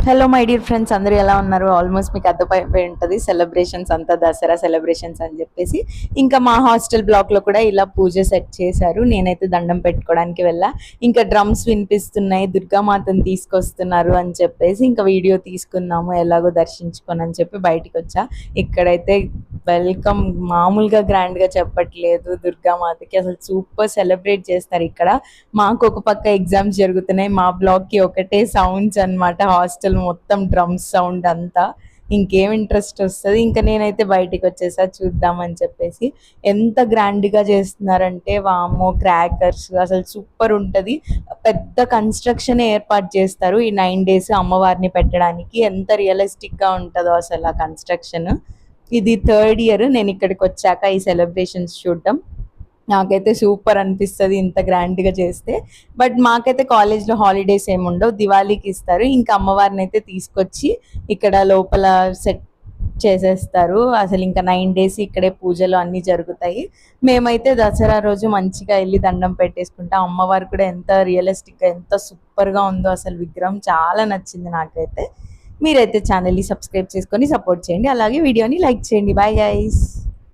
Hello my dear friends, అందరూ ఎలా ఉన్నారు? ఆల్మోస్ట్ మీకు అర్థమైపోయి ఉంటుంది సెలబ్రేషన్స్ అంతా, దసరా సెలబ్రేషన్స్ అని చెప్పేసి. ఇంకా మా హాస్టల్ బ్లాక్లో కూడా ఇలా పూజ సెట్ చేశారు. నేనైతే దండం పెట్టుకోవడానికి వెళ్ళా. ఇంకా డ్రమ్స్ వినిపిస్తున్నాయి, దుర్గామాతను తీసుకొస్తున్నారు అని చెప్పేసి ఇంకా వీడియో తీసుకుందాము ఎలాగో దర్శించుకొని అని చెప్పి బయటికి వచ్చా. ఇక్కడైతే వెల్కమ్ మామూలుగా గ్రాండ్గా చెప్పట్లేదు, దుర్గామాతకి అసలు సూపర్ సెలబ్రేట్ చేస్తారు ఇక్కడ. మాకు ఒక పక్క ఎగ్జామ్స్ జరుగుతున్నాయి, మా బ్లాక్కి ఒకటే సౌండ్స్ అనమాట, హాస్టల్ మొత్తం డ్రమ్స్ సౌండ్ అంతా. ఇంకేం ఇంట్రెస్ట్ వస్తుంది. ఇంకా నేనైతే బయటికి వచ్చేసా చూద్దామని చెప్పేసి. ఎంత గ్రాండ్గా చేస్తున్నారంటే వామ్మో, క్రాకర్స్ అసలు సూపర్ ఉంటుంది. పెద్ద కన్స్ట్రక్షన్ ఏర్పాటు చేస్తారు ఈ 9 days అమ్మవారిని పెట్టడానికి. ఎంత రియలిస్టిక్గా ఉంటుందో అసలు ఆ కన్స్ట్రక్షన్. ఇది 3rd year నేను ఇక్కడికి వచ్చాక ఈ సెలబ్రేషన్స్ చూడటం. నాకైతే సూపర్ అనిపిస్తుంది ఇంత గ్రాండ్గా చేస్తే. బట్ మాకైతే కాలేజ్లో హాలిడేస్ ఏమి ఉండవు, దివాళీకి ఇస్తారు. ఇంకా అమ్మవారిని అయితే తీసుకొచ్చి ఇక్కడ లోపల సెట్ చేసేస్తారు. అసలు ఇంకా 9 days ఇక్కడే పూజలు అన్నీ జరుగుతాయి. మేమైతే దసరా రోజు మంచిగా వెళ్ళి దండం పెట్టేసుకుంటాం. అమ్మవారు కూడా ఎంత రియలిస్టిక్గా, ఎంత సూపర్గా ఉందో అసలు విగ్రహం, చాలా నచ్చింది నాకైతే. మీరైతే ఛానల్ని సబ్స్క్రైబ్ చేసుకొని సపోర్ట్ చేయండి, అలాగే వీడియోని లైక్ చేయండి. Bye guys.